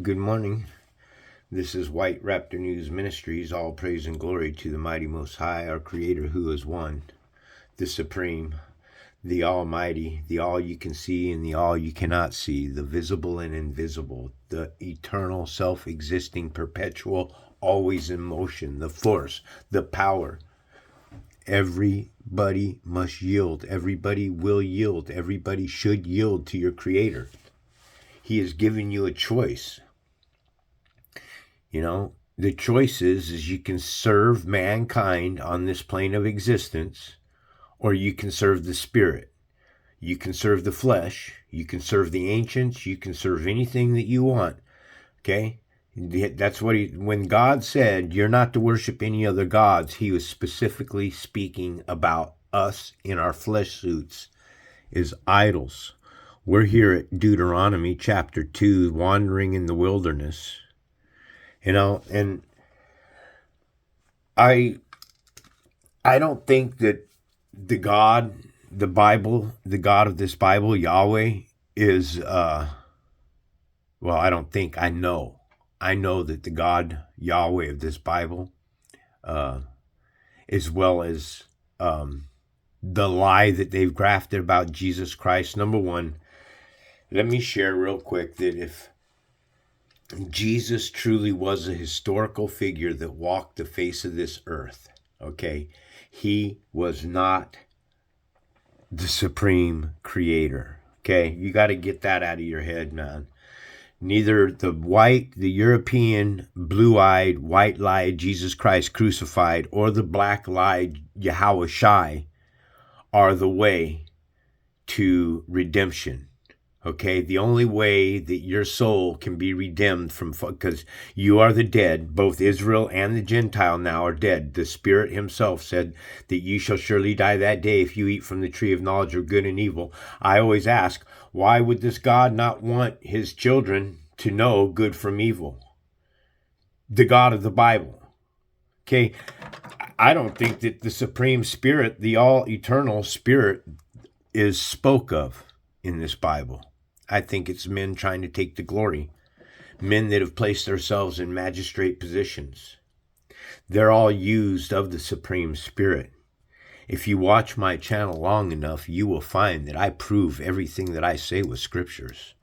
Good morning. This is White Raptor News Ministries. All praise and glory to the mighty Most High, our Creator, who is one, the Supreme, the Almighty, the all you can see and the all you cannot see, the visible and invisible, the eternal, self-existing, perpetual, always in motion, the force, the power. Everybody must yield. Everybody will yield. Everybody should yield to your Creator. He has given you a choice. You know, the choice is you can serve mankind on this plane of existence, or you can serve the spirit. You can serve the flesh. You can serve the ancients. You can serve anything that you want. Okay? That's what when God said you're not to worship any other gods, he was specifically speaking about us in our flesh suits as idols. We're here at Deuteronomy chapter 2, wandering in the wilderness. You know, and I don't think that the God of this Bible, Yahweh, is, I don't think, I know that the God, Yahweh of this Bible, as well as the lie that they've grafted about Jesus Christ. Number one, let me share real quick that if Jesus truly was a historical figure that walked the face of this earth, okay? He was not the supreme creator, okay? You got to get that out of your head, man. Neither the European, blue-eyed, white-lied Jesus Christ crucified or the black-lied Yahweh Shai are the way to redemption. Okay, the only way that your soul can be redeemed from, because you are the dead, both Israel and the Gentile now are dead. The Spirit himself said that you shall surely die that day if you eat from the tree of knowledge of good and evil. I always ask, why would this God not want his children to know good from evil? The God of the Bible. Okay, I don't think that the Supreme Spirit, the all-eternal Spirit, is spoke of in this Bible. I think it's men trying to take the glory. Men that have placed themselves in magistrate positions. They're all used of the Supreme Spirit. If you watch my channel long enough, you will find that I prove everything that I say with scriptures.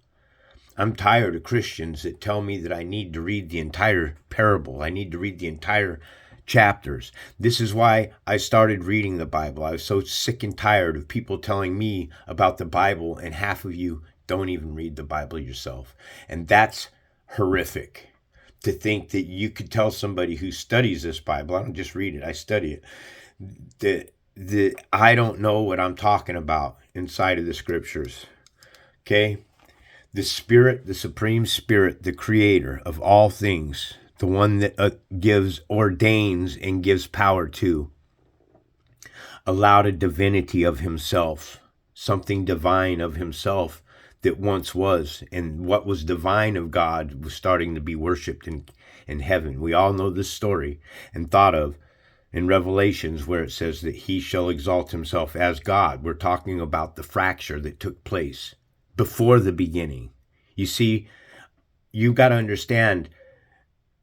I'm tired of Christians that tell me that I need to read the entire parable. I need to read the entire chapters. This is why I started reading the Bible. I was so sick and tired of people telling me about the Bible, and half of you don't even read the Bible yourself. And that's horrific, to think that you could tell somebody who studies this Bible, I don't just read it, I study it, that I don't know what I'm talking about inside of the scriptures. Okay? The Spirit, the Supreme Spirit, the Creator of all things, the one that ordains and gives power to, allowed a divinity of himself, something divine of himself that once was, and what was divine of God was starting to be worshipped in heaven. We all know this story and thought of in Revelations, where it says that he shall exalt himself as God. We're talking about the fracture that took place before the beginning. You see, you've got to understand,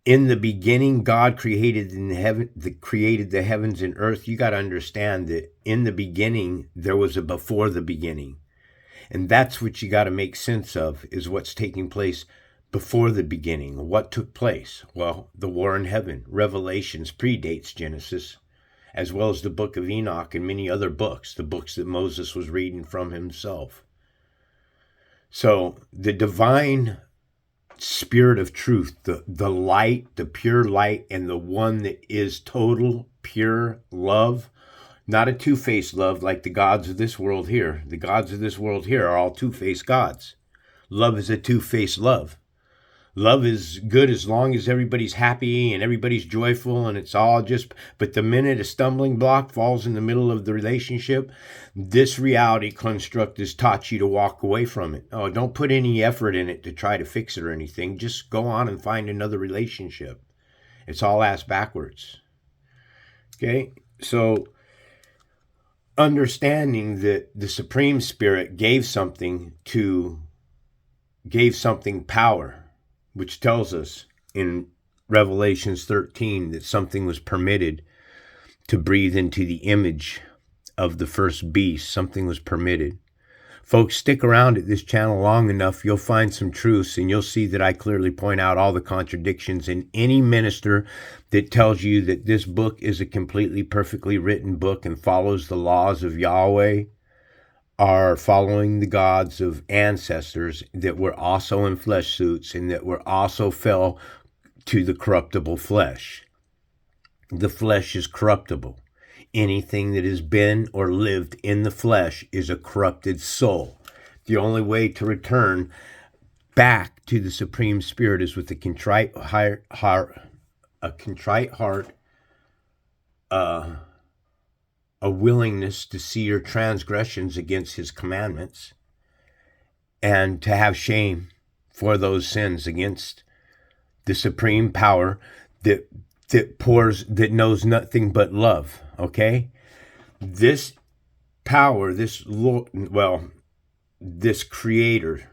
in the beginning, God created the heavens and earth. You got to understand that in the beginning, there was a before the beginning. And that's what you got to make sense of, is what's taking place before the beginning. What took place? Well, the war in heaven. Revelations predates Genesis, as well as the book of Enoch and many other books, the books that Moses was reading from himself. So the divine Spirit of truth, the light, the pure light, and the one that is total pure love, not a two-faced love like the gods of this world here. The gods of this world here are all two-faced gods. Love is a two-faced love. Love is good as long as everybody's happy and everybody's joyful and it's all just, but the minute a stumbling block falls in the middle of the relationship, this reality construct has taught you to walk away from it. Oh, don't put any effort in it to try to fix it or anything. Just go on and find another relationship. It's all ass backwards. Okay? So, understanding that the Supreme Spirit gave something power. which tells us in Revelations 13 that something was permitted to breathe into the image of the first beast. Something was permitted. Folks, stick around at this channel long enough, you'll find some truths, and you'll see that I clearly point out all the contradictions. And any minister that tells you that this book is a completely perfectly written book and follows the laws of Yahweh are following the gods of ancestors that were also in flesh suits and that were also fell to the corruptible flesh. The flesh is corruptible. Anything that has been or lived in the flesh is a corrupted soul. The only way to return back to the Supreme Spirit is with a contrite heart, a willingness to see your transgressions against his commandments and to have shame for those sins against the supreme power that knows nothing but love. Okay, this power, this creator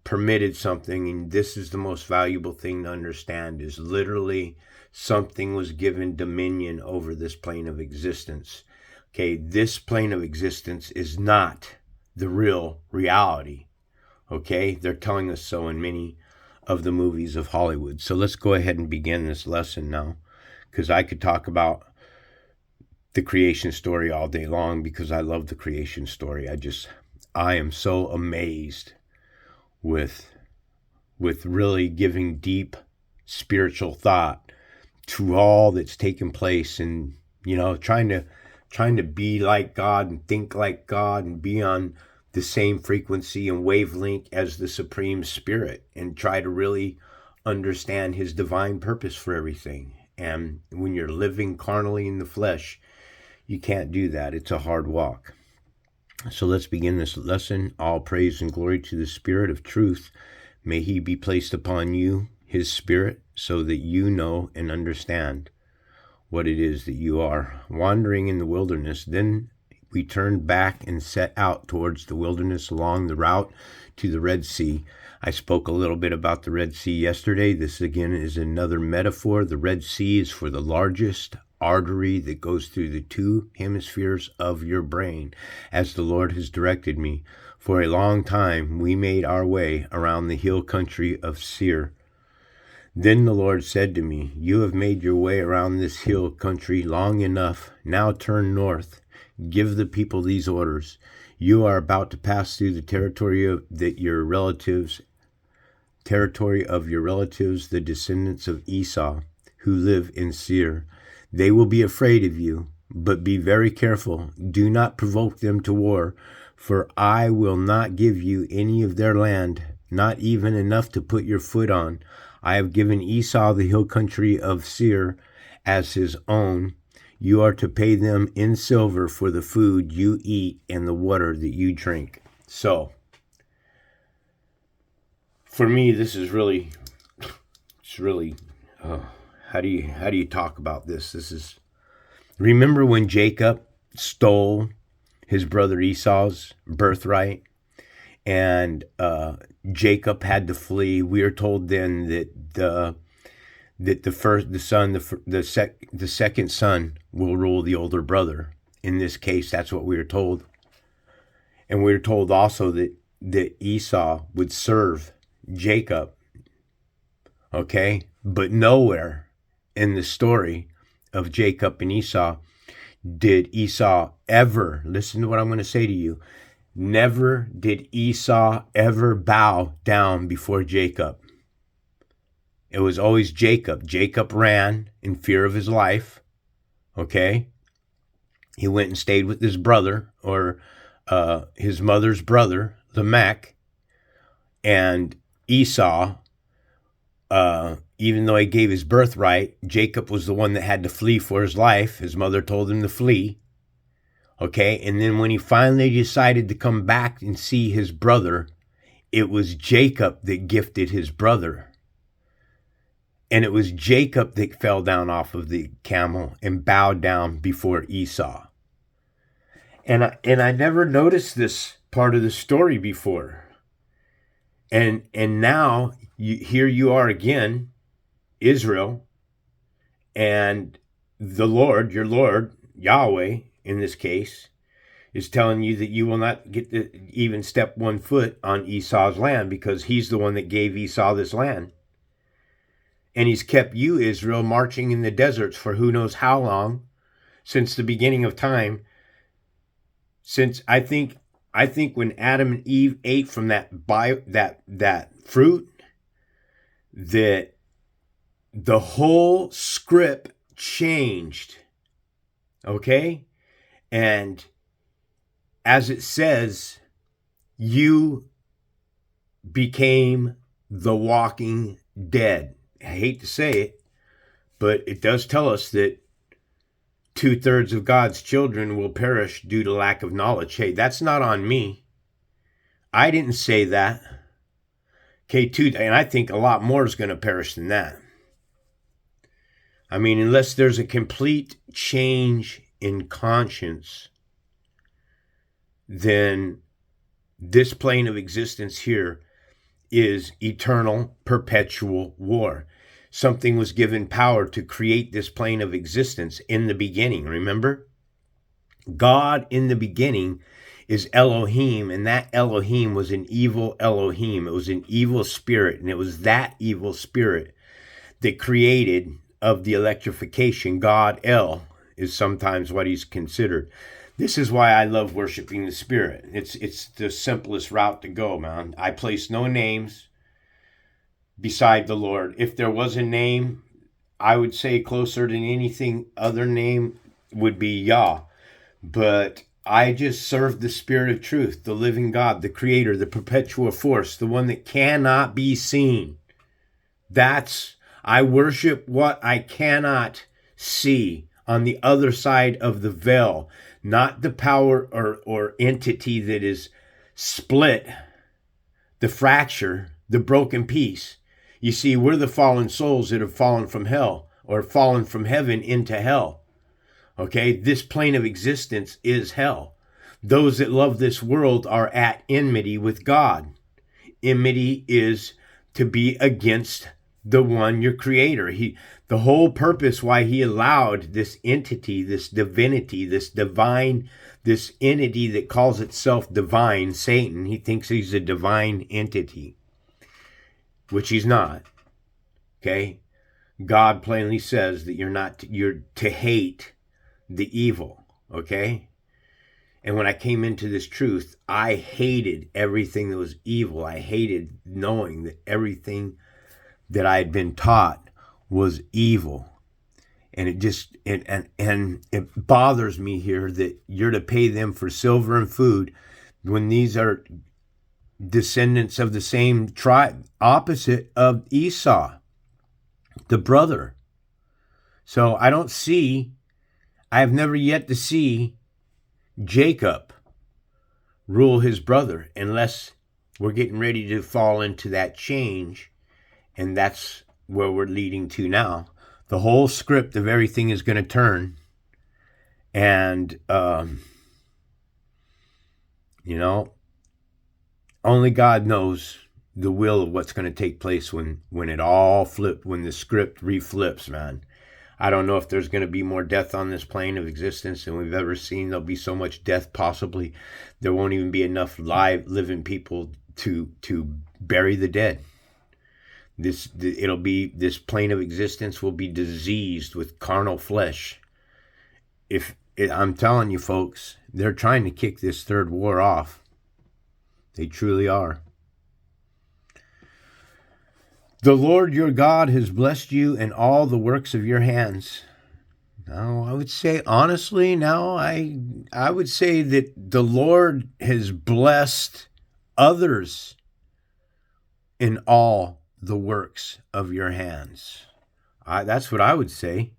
permitted something, and this is the most valuable thing to understand, is literally something was given dominion over this plane of existence. Okay, this plane of existence is not the real reality. Okay, they're telling us so in many of the movies of Hollywood. So let's go ahead and begin this lesson now, because I could talk about the creation story all day long because I love the creation story. I am so amazed with really giving deep spiritual thought to all that's taken place, and trying to be like God and think like God and be on the same frequency and wavelength as the Supreme Spirit and try to really understand his divine purpose for everything. And when you're living carnally in the flesh, you can't do that. It's a hard walk. So let's begin this lesson. All praise and glory to the Spirit of truth. May he be placed upon you, his Spirit, so that you know and understand what it is that you are wandering in the wilderness. Then we turned back and set out towards the wilderness along the route to the Red Sea. I spoke a little bit about the Red Sea yesterday. This again is another metaphor. The Red Sea is for the largest artery that goes through the two hemispheres of your brain, as the Lord has directed me. For a long time we made our way around the hill country of Seir. Then the Lord said to me, "You have made your way around this hill country long enough. Now turn north. Give the people these orders. You are about to pass through the territory of your relatives, the descendants of Esau, who live in Seir. They will be afraid of you, but be very careful. Do not provoke them to war, for I will not give you any of their land, not even enough to put your foot on. I have given Esau the hill country of Seir as his own. You are to pay them in silver for the food you eat and the water that you drink." So, for me, this is really, how do you talk about this? Remember when Jacob stole his brother Esau's birthright, and Jacob had to flee? We are told then that the second son will rule the older brother. In this case, that's what we are told. And we are told also that Esau would serve Jacob. Okay? But nowhere in the story of Jacob and Esau did Esau ever, listen to what I'm going to say to you, never did Esau ever bow down before Jacob. It was always Jacob. Jacob ran in fear of his life. Okay? He went and stayed with his brother, or his mother's brother, Lamech. And Esau, even though he gave his birthright, Jacob was the one that had to flee for his life. His mother told him to flee. Okay? And then when he finally decided to come back and see his brother, it was Jacob that gifted his brother. And it was Jacob that fell down off of the camel and bowed down before Esau. And I never noticed this part of the story before. And now here you are again, Israel, and the Lord, your Lord, Yahweh, in this case, is telling you that you will not get to even step 1 foot on Esau's land, because he's the one that gave Esau this land. And he's kept you, Israel, marching in the deserts for who knows how long, since the beginning of time. Since I think when Adam and Eve ate from that fruit, that the whole script changed. Okay? And as it says, you became the walking dead. I hate to say it, but it does tell us that 2/3 of God's children will perish due to lack of knowledge. Hey, that's not on me. I didn't say that. Okay, and I think a lot more is going to perish than that. I mean, unless there's a complete change in conscience, then this plane of existence here is eternal, perpetual war. Something was given power to create this plane of existence in the beginning, remember? God in the beginning is Elohim, and that Elohim was an evil Elohim. It was an evil spirit, and it was that evil spirit that created of the electrification. God El is sometimes what he's considered. This is why I love worshiping the Spirit. It's the simplest route to go, man. I place no names beside the Lord. If there was a name, I would say closer than anything other name would be Yah. But I just serve the Spirit of truth, the living God, the creator, the perpetual force, the one that cannot be seen. I worship what I cannot see on the other side of the veil, not the power or entity that is split, the fracture, the broken piece. You see, we're the fallen souls that have fallen from hell, or fallen from heaven into hell. Okay, this plane of existence is hell. Those that love this world are at enmity with God. Enmity is to be against the one, your creator. The whole purpose why he allowed this entity, this divinity, this divine, this entity that calls itself divine, Satan, he thinks he's a divine entity, which he's not. Okay? God plainly says that you're to hate the evil. Okay? And when I came into this truth, I hated everything that was evil. I hated knowing that everything that I had been taught was evil. And it just, and it bothers me here that you're to pay them for silver and food when these are descendants of the same tribe, opposite of Esau, the brother. So I have never yet to see Jacob rule his brother, unless we're getting ready to fall into that change. And that's where we're leading to now. The whole script of everything is going to turn. And, only God knows the will of what's going to take place when it all flips, when the script reflips, man. I don't know if there's going to be more death on this plane of existence than we've ever seen. There'll be so much death, possibly there won't even be enough living people to bury the dead. This plane of existence will be diseased with carnal flesh. I'm telling you, folks, they're trying to kick this third war off. They truly are. The Lord your God has blessed you in all the works of your hands. Now, I would say, honestly, I would say that the Lord has blessed others in all the works of your hands. That's what I would say.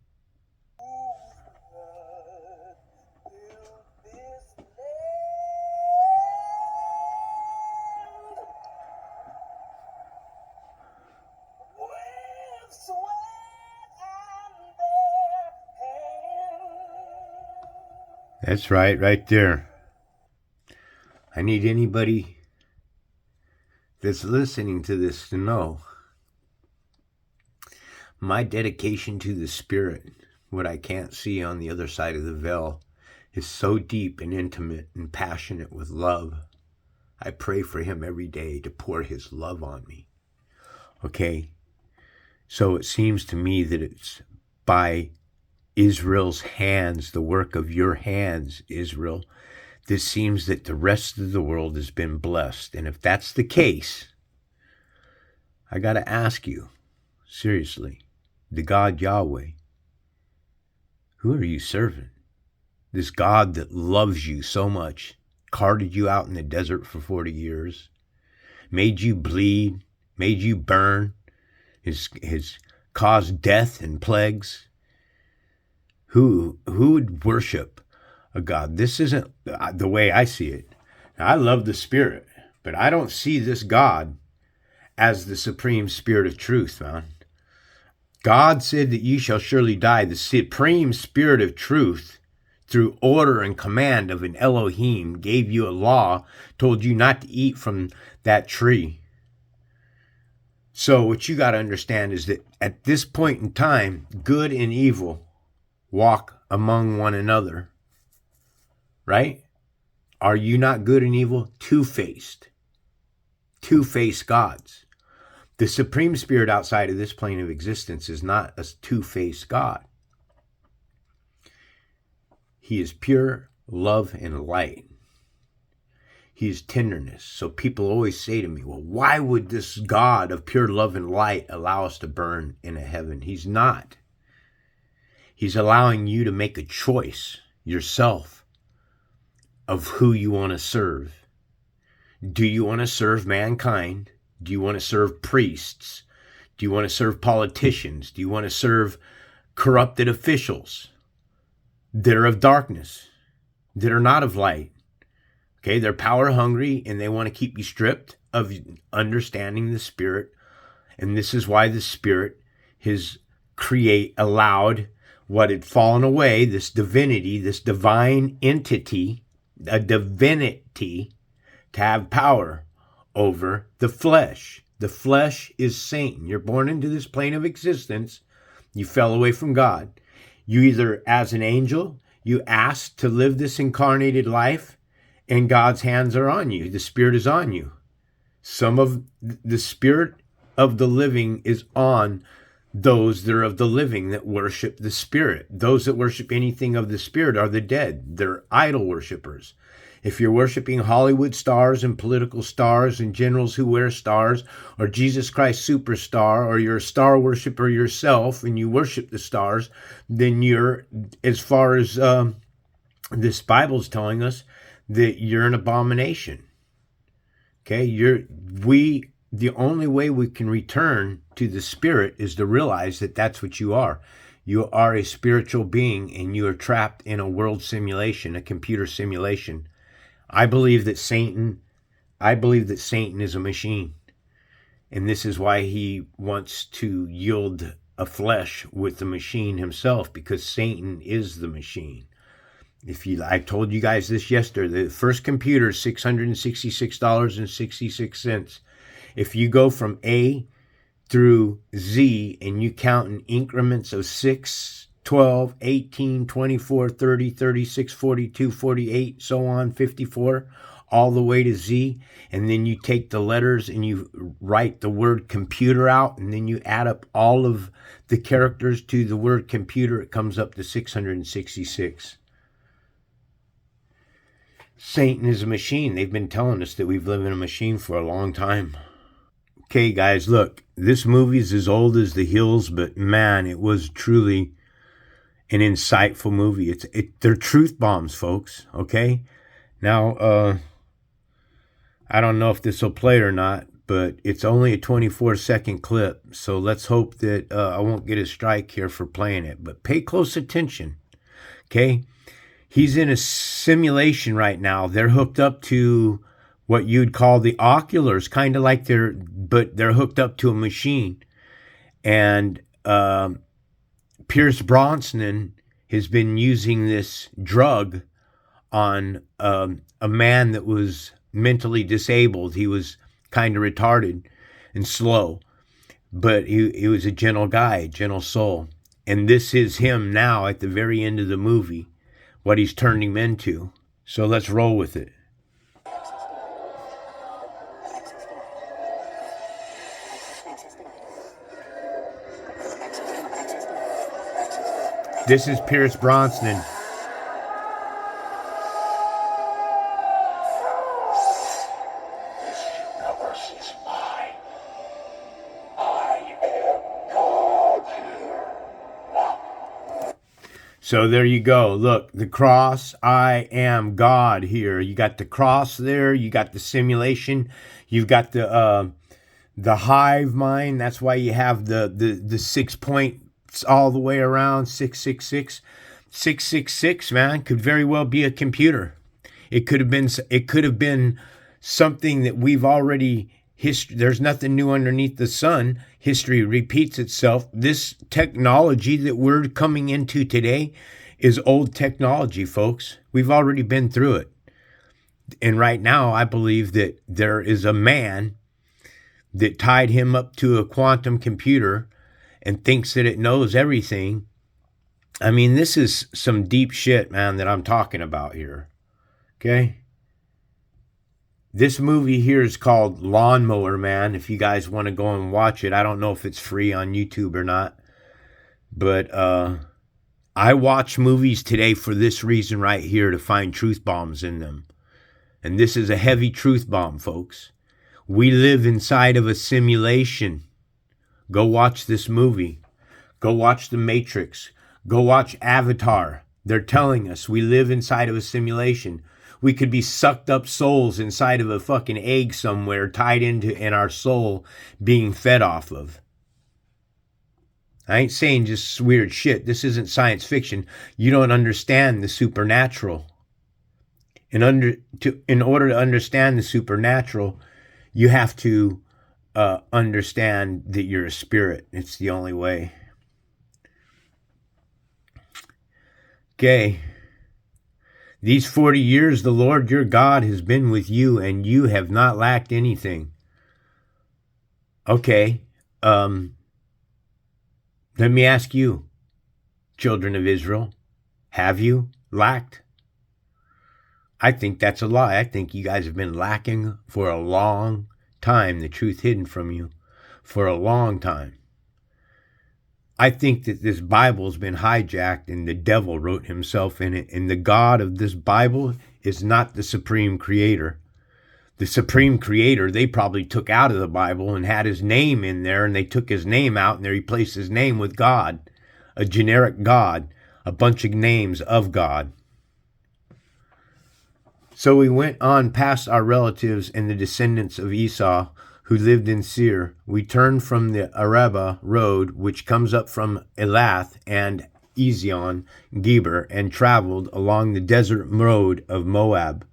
That's right there. I need anybody that's listening to this to know My dedication to the Spirit, what I can't see on the other side of the veil, is so deep and intimate and passionate with love. I pray for him every day to pour his love on me. Okay? So it seems to me that it's by Israel's hands, the work of your hands, Israel, this seems that the rest of the world has been blessed. And if that's the case, I got to ask you, seriously, the God Yahweh, who are you serving? This God that loves you so much, carted you out in the desert for 40 years, made you bleed, made you burn, has caused death and plagues. Who would worship a God? This isn't the way I see it. Now, I love the Spirit, but I don't see this God as the supreme Spirit of truth, man. God said that ye shall surely die. The supreme Spirit of truth, through order and command of an Elohim, gave you a law, told you not to eat from that tree. So what you got to understand is that at this point in time, good and evil walk among one another, right? Are you not good and evil? Two-faced gods. The Supreme Spirit outside of this plane of existence is not a two-faced God. He is pure love and light. He is tenderness. So people always say to me, well, why would this God of pure love and light allow us to burn in a heaven? He's not. He's allowing you to make a choice yourself of who you want to serve. Do you want to serve mankind? Do you want to serve priests? Do you want to serve politicians? Do you want to serve corrupted officials that are of darkness, that are not of light? Okay, they're power hungry and they want to keep you stripped of understanding the Spirit. And this is why the Spirit has allowed what had fallen away, this divinity, this divine entity, a divinity, to have power over the flesh. The flesh is Satan. You're born into this plane of existence. You fell away from God. You either, as an angel, you asked to live this incarnated life, and God's hands are on you. The Spirit is on you. Some of the Spirit of the living is on those that are of the living that worship the Spirit. Those that worship anything of the Spirit are the dead. They're idol worshipers. If you're worshiping Hollywood stars and political stars and generals who wear stars, or Jesus Christ Superstar, or you're a star worshiper yourself and you worship the stars, then you're, as far as this Bible's telling us, that you're an abomination. Okay, the only way we can return to the Spirit is to realize that that's what you are. You are a spiritual being and you are trapped in a world simulation, a computer simulation. I believe that Satan is a machine. And this is why he wants to yield a flesh with the machine himself, because Satan is the machine. I told you guys this yesterday, the first computer is $666.66. If you go from A through Z and you count in increments of 6, 12, 18, 24, 30, 36, 42, 48, so on, 54, all the way to Z, and then you take the letters and you write the word computer out, and then you add up all of the characters to the word computer, it comes up to 666. Satan is a machine. They've been telling us that we've lived in a machine for a long time. Okay, guys, look, this movie's as old as the hills, but man, it was truly an insightful movie. They're truth bombs, folks, okay? Now, I don't know if this will play or not, but it's only a 24-second clip, so let's hope that I won't get a strike here for playing it. But pay close attention, okay? He's in a simulation right now. They're hooked up to what you'd call the oculars, kind of like they're hooked up to a machine. And Pierce Brosnan has been using this drug on a man that was mentally disabled. He was kind of retarded and slow. but he was a gentle guy, gentle soul. And this is him now at the very end of the movie, what he's turned him into. So let's roll with it. This is Pierce Brosnan. So there you go. Look, the cross, I am God here. You got the cross there. You got the simulation. You've got the hive mind. That's why you have the 6 points all the way around, 666. 666, man, could very well be a computer. It could have been something that we've already there's nothing new underneath the sun. History repeats itself. This technology that we're coming into today is old technology, folks. We've already been through it. And right now, I believe that there is a man that tied him up to a quantum computer and thinks that it knows everything. I mean, this is some deep shit, man, that I'm talking about here. Okay? This movie here is called Lawnmower Man. If you guys want to go and watch it, I don't know if it's free on YouTube or not. But I watch movies today for this reason right here, to find truth bombs in them. And this is a heavy truth bomb, folks. We live inside of a simulation. Go watch this movie. Go watch The Matrix. Go watch Avatar. They're telling us we live inside of a simulation. We could be sucked up souls inside of a fucking egg somewhere, tied into in our soul being fed off of. I ain't saying just weird shit. This isn't science fiction. You don't understand the supernatural. In order to understand the supernatural, you have to understand that you're a spirit. It's the only way. Okay. These 40 years the Lord your God has been with you, and you have not lacked anything. Okay. Let me ask you, children of Israel, have you lacked? I think that's a lie. I think you guys have been lacking for a long time, the truth hidden from you for a long time. I think that this Bible's been hijacked and the devil wrote himself in it. And the God of this Bible is not the supreme creator. The supreme creator, they probably took out of the Bible and had his name in there, and they took his name out and they replaced his name with God, a generic God, a bunch of names of God. So we went on past our relatives and the descendants of Esau who lived in Seir. We turned from the Araba road, which comes up from Elath and Ezion, Geber, and traveled along the desert road of Moab.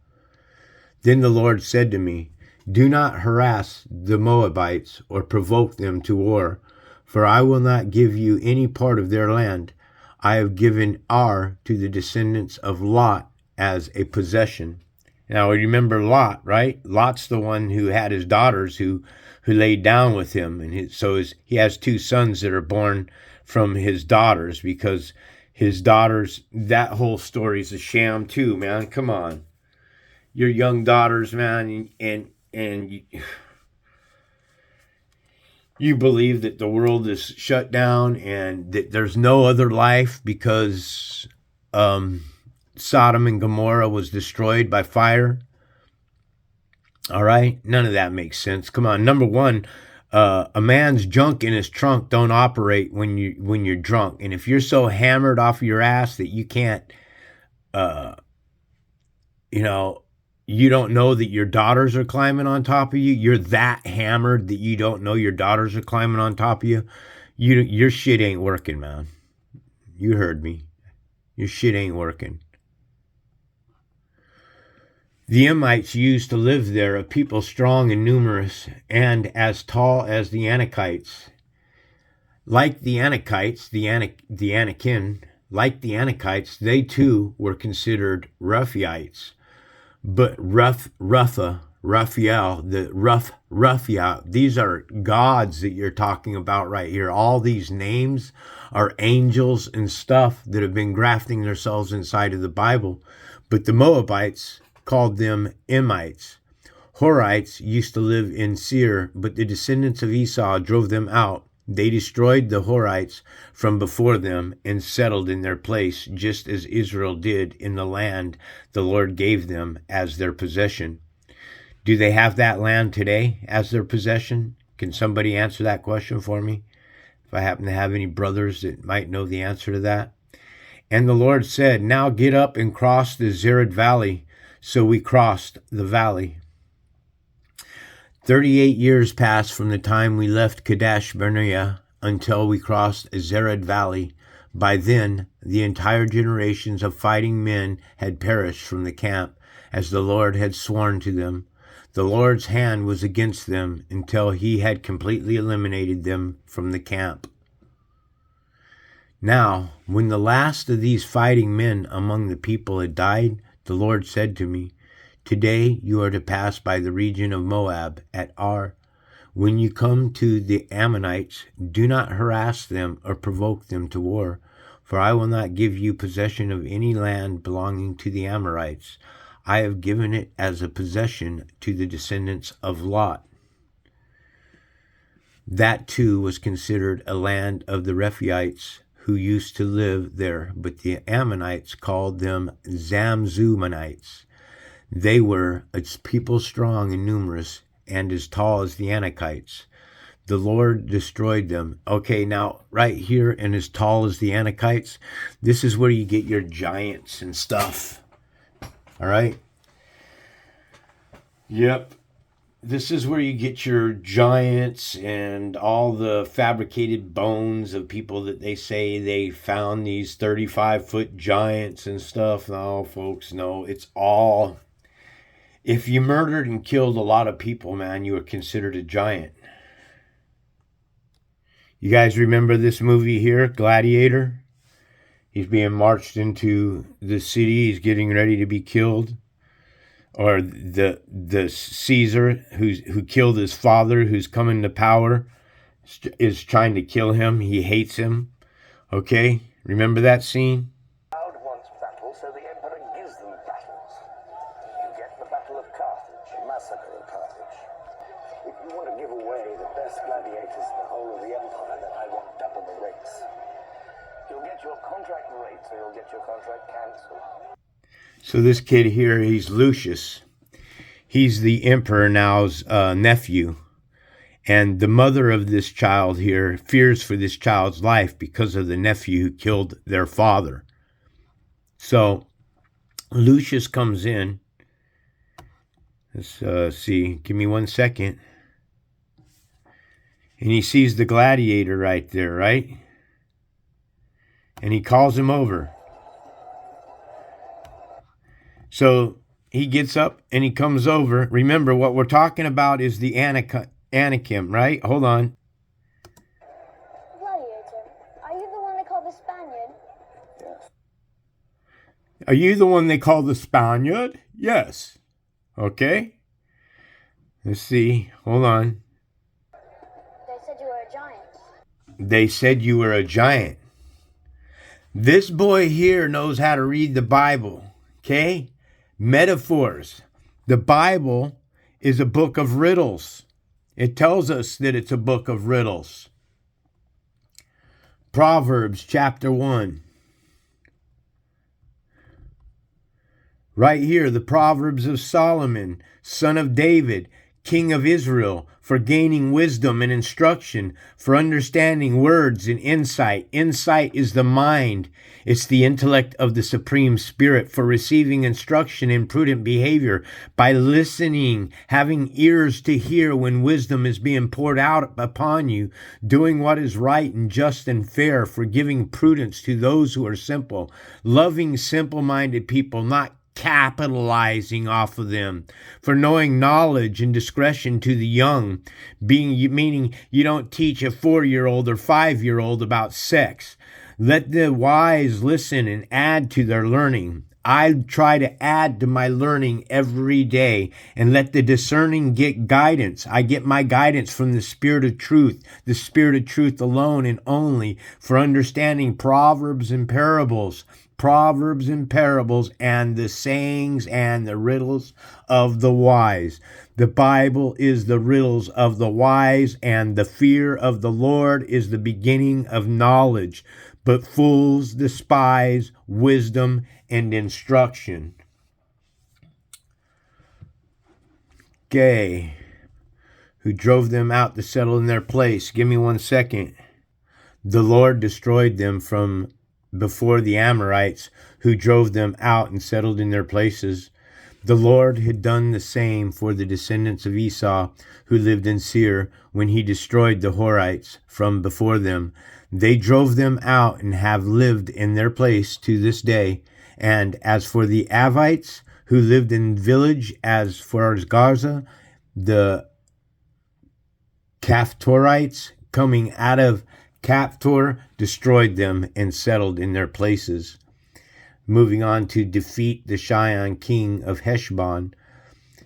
Then the Lord said to me, do not harass the Moabites or provoke them to war, for I will not give you any part of their land. I have given Ar to the descendants of Lot as a possession. Now, remember Lot, right? Lot's the one who had his daughters who laid down with him. And he has two sons that are born from his daughters, because his daughters, that whole story is a sham too, man. Come on. Your young daughters, man, and you believe that the world is shut down and that there's no other life because Sodom and Gomorrah was destroyed by fire. All right, none of that makes sense. Come on. Number one, a man's junk in his trunk don't operate when you're drunk, and if you're so hammered off your ass that you can't, you don't know that your daughters are climbing on top of you. You're that hammered that you don't know your daughters are climbing on top of you. Your shit ain't working, man. You heard me. Your shit ain't working. The Emites used to live there, a people strong and numerous, and as tall as the Anakites. Like the Anakites, like the Anakites, they too were considered Rephaites. But Repha Raphael, the Raphael. These are gods that you're talking about right here. All these names are angels and stuff that have been grafting themselves inside of the Bible. But the Moabites called them Emites. Horites used to live in Seir, but the descendants of Esau drove them out. They destroyed the Horites from before them and settled in their place, just as Israel did in the land the Lord gave them as their possession. Do they have that land today as their possession? Can somebody answer that question for me? If I happen to have any brothers that might know the answer to that. And the Lord said, "Now get up and cross the Zered Valley." So we crossed the valley. 38 years passed from the time we left Kadesh Barnea until we crossed Zered Valley. By then, the entire generations of fighting men had perished from the camp, as the Lord had sworn to them. The Lord's hand was against them until he had completely eliminated them from the camp. Now, when the last of these fighting men among the people had died, the Lord said to me, "Today you are to pass by the region of Moab at Ar. When you come to the Ammonites, do not harass them or provoke them to war, for I will not give you possession of any land belonging to the Amorites. I have given it as a possession to the descendants of Lot." That too was considered a land of the Rephaites who used to live there, but the Ammonites called them Zamzumanites. They were a people strong and numerous and as tall as the Anakites. The Lord destroyed them. Okay, now right here, and as tall as the Anakites, this is where you get your giants and stuff. All right? Yep. This is where you get your giants and all the fabricated bones of people that they say they found these 35-foot giants and stuff. No, folks, no. It's all... If you murdered and killed a lot of people, man, you were considered a giant. You guys remember this movie here, Gladiator? He's being marched into the city. He's getting ready to be killed. Or the Caesar who killed his father, who's coming to power, is trying to kill him. He hates him. Okay? Remember that scene? Wants battle, so the emperor gives them battles. You get the Battle of Carthage, massacre of Carthage. If you want to give away the best gladiators in the whole of the empire, then I want double the rates. You'll get your contract rates, or you'll get your contract cancelled. So this kid here, he's Lucius. He's the emperor now's nephew. And the mother of this child here fears for this child's life because of the nephew who killed their father. So Lucius comes in. Let's see. Give me 1 second. And he sees the gladiator right there, right? And he calls him over. So he gets up and he comes over. Remember, what we're talking about is the Anakim, right? Hold on. Gladiator, are you the one they call the Spaniard? Yes. Are you the one they call the Spaniard? Yes. Okay. Let's see. Hold on. They said you were a giant. They said you were a giant. This boy here knows how to read the Bible. Okay? Metaphors. The Bible is a book of riddles. It tells us that it's a book of riddles. Proverbs chapter 1. Right here, the Proverbs of Solomon, son of David, king of Israel, for gaining wisdom and instruction, for understanding words and insight. Insight is the mind. It's the intellect of the Supreme Spirit, for receiving instruction in prudent behavior, by listening, having ears to hear when wisdom is being poured out upon you, doing what is right and just and fair, for giving prudence to those who are simple, loving simple-minded people, not capitalizing off of them, for knowing knowledge and discretion to the young, meaning you don't teach a 4-year-old or 5-year-old about sex. Let the wise listen and add to their learning. I try to add to my learning every day and let the discerning get guidance. I get my guidance from the Spirit of truth alone and only, for understanding proverbs and parables and the sayings and the riddles of the wise. The Bible is the riddles of the wise, and the fear of the Lord is the beginning of knowledge. But fools despise wisdom and instruction. Okay. Who drove them out to settle in their place? Give me 1 second. The Lord destroyed them from before the Amorites, who drove them out and settled in their places. The Lord had done the same for the descendants of Esau, who lived in Seir, when he destroyed the Horites from before them. They drove them out and have lived in their place to this day. And as for the Avites, who lived in village as far as Gaza, the Caphtorites coming out of Caphtor destroyed them and settled in their places. Moving on to defeat the Shion king of Heshbon.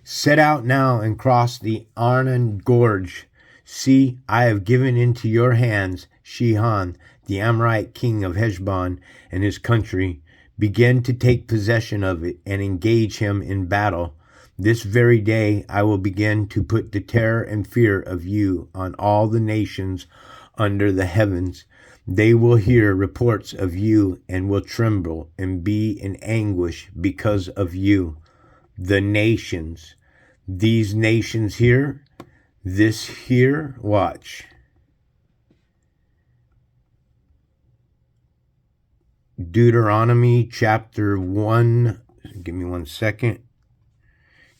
Set out now and cross the Arnon Gorge. See, I have given into your hands Sihon, the Amorite king of Heshbon, and his country. Begin to take possession of it and engage him in battle. This very day I will begin to put the terror and fear of you on all the nations under the heavens. They will hear reports of you and will tremble and be in anguish because of you. The nations, these nations here, this here, watch. Deuteronomy chapter 1, give me 1 second.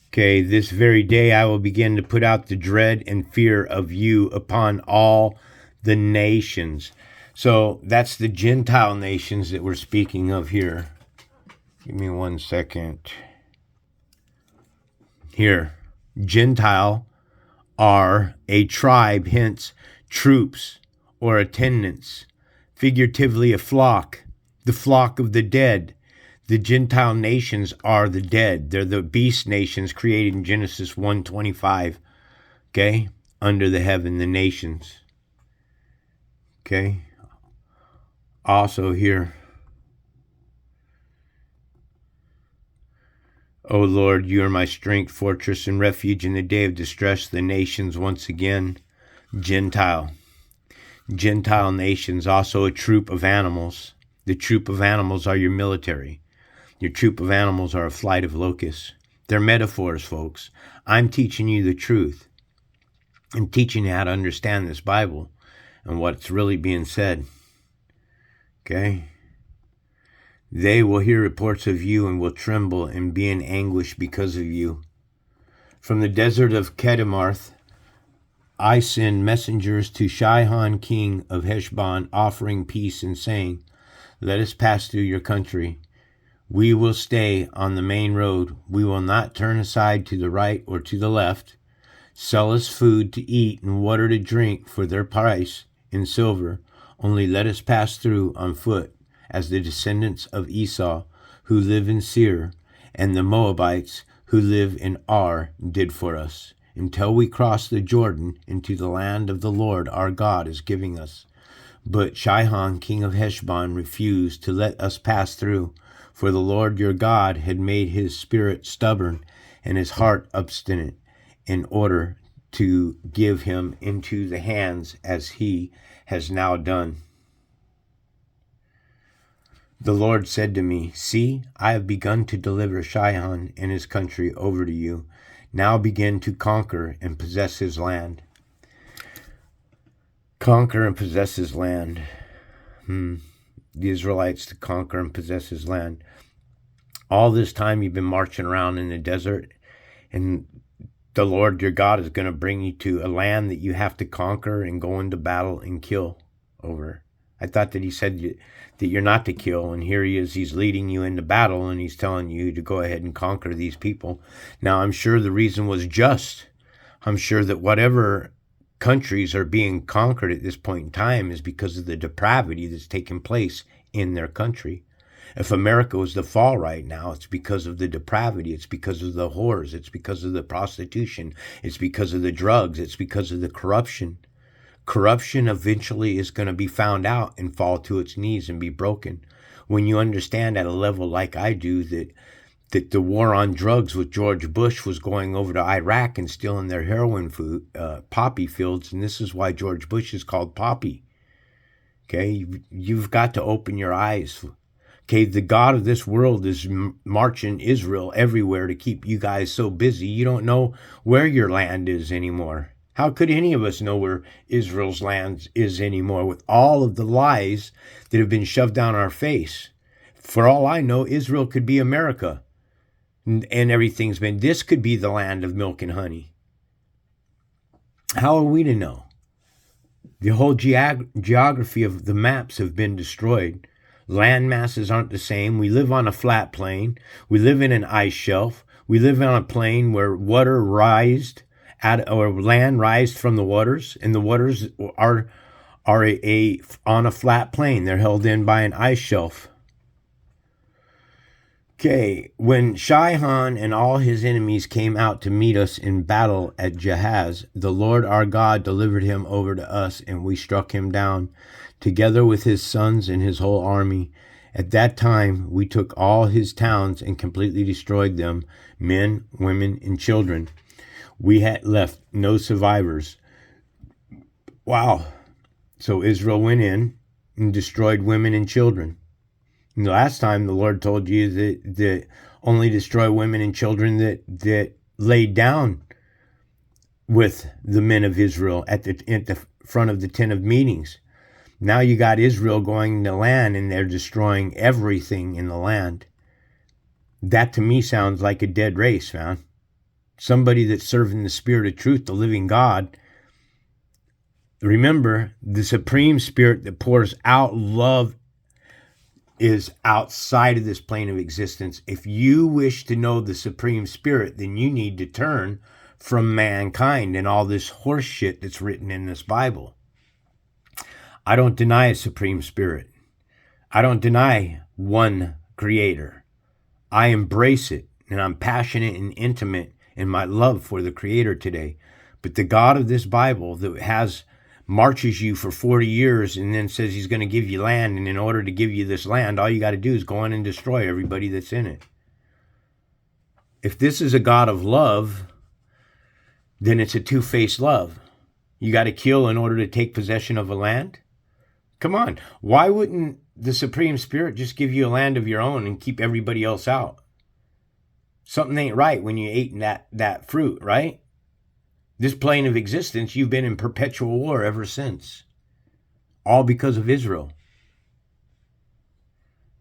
Okay, this very day I will begin to put out the dread and fear of you upon all the nations. So that's the Gentile nations that we're speaking of here. Give me 1 second. Here, Gentile are a tribe, hence troops or attendants, figuratively a flock, the flock of the dead. The Gentile nations are the dead. They're the beast nations created in Genesis 1:25. Okay? Under the heaven, the nations. Okay? Also here. O Lord, you are my strength, fortress, and refuge in the day of distress. The nations once again. Gentile. Gentile nations, also a troop of animals. The troop of animals are your military. Your troop of animals are a flight of locusts. They're metaphors, folks. I'm teaching you the truth. I'm teaching you how to understand this Bible and what's really being said. Okay? They will hear reports of you and will tremble and be in anguish because of you. From the desert of Kedemarth, I send messengers to Sihon, king of Heshbon, offering peace and saying, let us pass through your country. We will stay on the main road. We will not turn aside to the right or to the left. Sell us food to eat and water to drink for their price in silver. Only let us pass through on foot, as the descendants of Esau who live in Seir and the Moabites who live in Ar did for us, until we cross the Jordan into the land of the Lord our God is giving us. But Sihon, king of Heshbon, refused to let us pass through, for the Lord your God had made his spirit stubborn and his heart obstinate, in order to give him into the hands as he has now done. The Lord said to me, see, I have begun to deliver Sihon and his country over to you. Now begin to conquer and possess his land. Conquer and possess his land. The Israelites to conquer and possess his land. All this time you've been marching around in the desert, and the Lord your God is going to bring you to a land that you have to conquer and go into battle and kill over. I thought that he said that you're not to kill, and here he is, he's leading you into battle, and he's telling you to go ahead and conquer these people. Now, I'm sure the reason was just. I'm sure that whatever countries are being conquered at this point in time is because of the depravity that's taken place in their country. If America was to fall right now, it's because of the depravity. It's because of the whores. It's because of the prostitution. It's because of the drugs. It's because of the corruption. Corruption eventually is going to be found out and fall to its knees and be broken. When you understand at a level like I do that the war on drugs with George Bush was going over to Iraq and stealing their heroin food, poppy fields, and this is why George Bush is called Poppy. Okay, you've got to open your eyes. Okay, the God of this world is marching Israel everywhere to keep you guys so busy you don't know where your land is anymore. How could any of us know where Israel's land is anymore with all of the lies that have been shoved down our face? For all I know, Israel could be America, and everything's been, this could be the land of milk and honey. How are we to know? The whole geography of the maps have been destroyed. Land masses aren't the same. We live on a flat plain. We live in an ice shelf. We live on a plain where water rised, or land rised from the waters, and the waters are on a flat plain. They're held in by an ice shelf. Okay, when Sihon and all his enemies came out to meet us in battle at Jahaz, the Lord our God delivered him over to us, and we struck him down, together with his sons and his whole army. At that time, we took all his towns and completely destroyed them, men, women, and children. We had left no survivors. Wow. So Israel went in and destroyed women and children. And the last time the Lord told you that only destroy women and children that laid down with the men of Israel at the front of the tent of meetings. Now you got Israel going in the land and they're destroying everything in the land. That to me sounds like a dead race, man. Somebody that's serving the Spirit of truth, the living God. Remember, the supreme Spirit that pours out love is outside of this plane of existence. If you wish to know the Supreme Spirit, then you need to turn from mankind and all this horse shit that's written in this Bible. I don't deny a Supreme Spirit. I don't deny one Creator. I embrace it, and I'm passionate and intimate in my love for the Creator today. But the God of this Bible that marches you for 40 years and then says he's going to give you land, and in order to give you this land, all you got to do is go in and destroy everybody that's in it. If this is a God of love, then it's a two-faced love. You got to kill in order to take possession of a land? Come on. Why wouldn't the Supreme Spirit just give you a land of your own and keep everybody else out? Something ain't right when you ate that fruit, right? This plane of existence, you've been in perpetual war ever since. All because of Israel.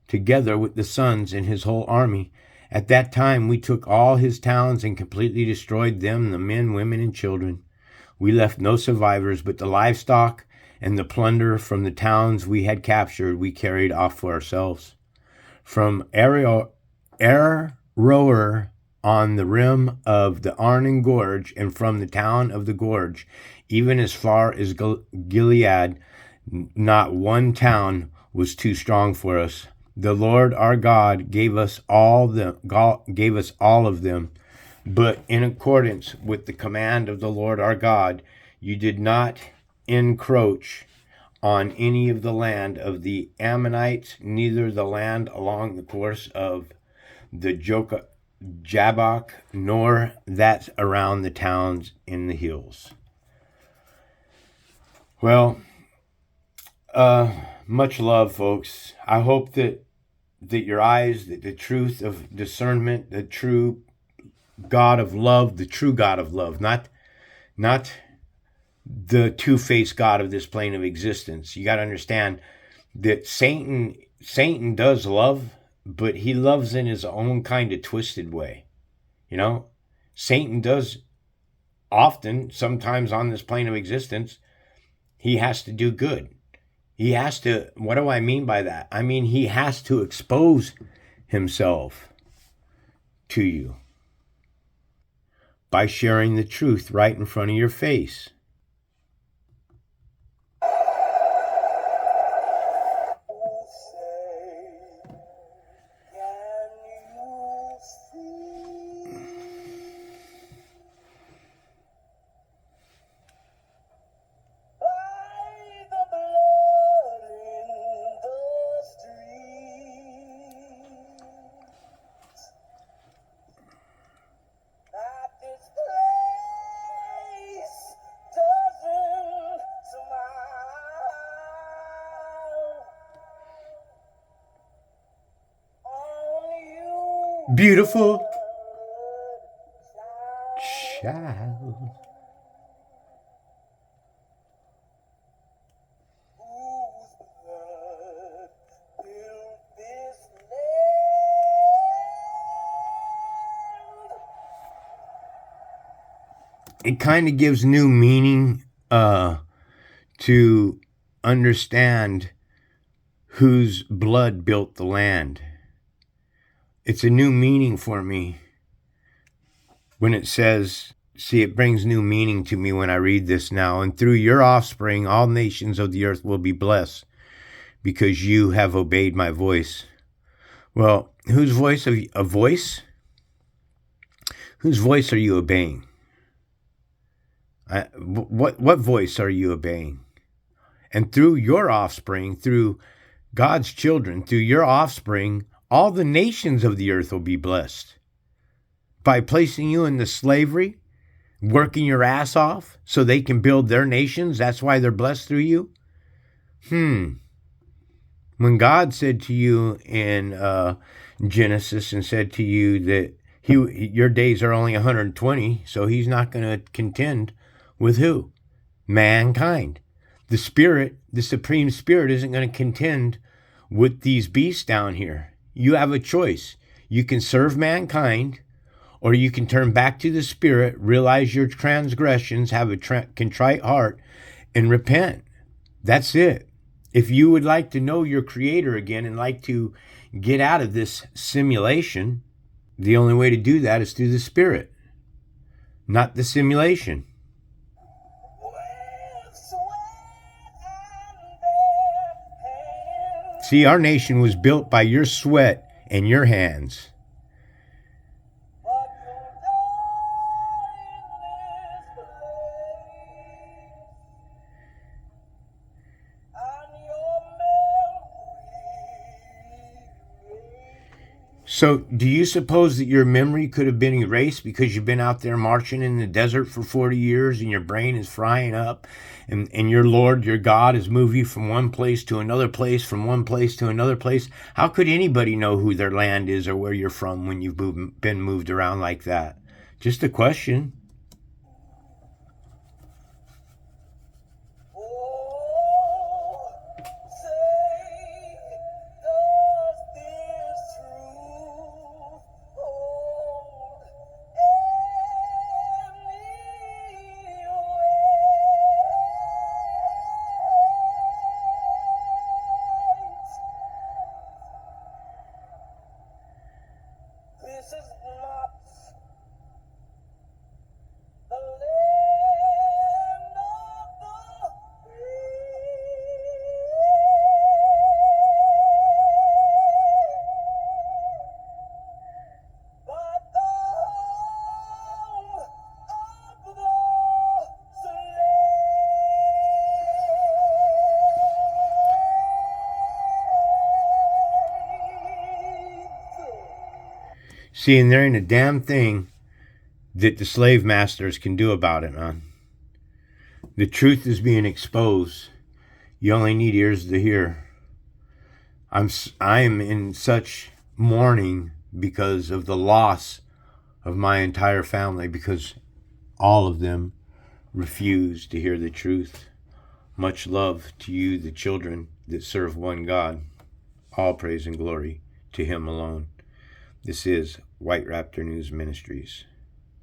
Together with the sons and his whole army. At that time, we took all his towns and completely destroyed them, the men, women, and children. We left no survivors, but the livestock and the plunder from the towns we had captured, we carried off for ourselves. From Aroer on the rim of the Arnon Gorge, and from the town of the gorge, even as far as Gilead, not one town was too strong for us. The Lord our God gave us all of them, but in accordance with the command of the Lord our God, you did not encroach on any of the land of the Ammonites, neither the land along the course of the Jabbok, nor that around the towns in the hills. Well, much love, folks. I hope that your eyes, that the truth of discernment, the true God of love, the true God of love, not the two-faced God of this plane of existence. You got to understand that Satan does love, but he loves in his own kind of twisted way. You know, Satan does often, sometimes on this plane of existence, he has to do good. He has to, what do I mean by that? I mean, he has to expose himself to you by sharing the truth right in front of your face. beautiful child. It kind of gives new meaning to understand whose blood built the land. It's a new meaning for me when it says, see, it brings new meaning to me when I read this now. And through your offspring, all nations of the earth will be blessed because you have obeyed my voice. Well, whose voice of a voice? Whose voice are you obeying? What voice are you obeying? And through your offspring, through God's children, through your offspring, all the nations of the earth will be blessed. By placing you into slavery, working your ass off so they can build their nations, that's why they're blessed through you? When God said to you in Genesis and said to you that your days are only 120, so he's not going to contend with who? Mankind. The Spirit, the Supreme Spirit, isn't going to contend with these beasts down here. You have a choice. You can serve mankind, or you can turn back to the Spirit, realize your transgressions, have a contrite heart, and repent. That's it. If you would like to know your Creator again and like to get out of this simulation, the only way to do that is through the Spirit, not the simulation. See, our nation was built by your sweat and your hands. So do you suppose that your memory could have been erased because you've been out there marching in the desert for 40 years and your brain is frying up and your Lord, your God, has moved you from one place to another place, from one place to another place? How could anybody know who their land is or where you're from when you've been moved around like that? Just a question. This is not the land of the free, but the home of the slave. See, and there ain't a damn thing that the slave masters can do about it, man. The truth is being exposed. You only need ears to hear. I am in such mourning because of the loss of my entire family, because all of them refused to hear the truth. Much love to you, the children that serve one God. All praise and glory to him alone. This is White Raptor News Ministries.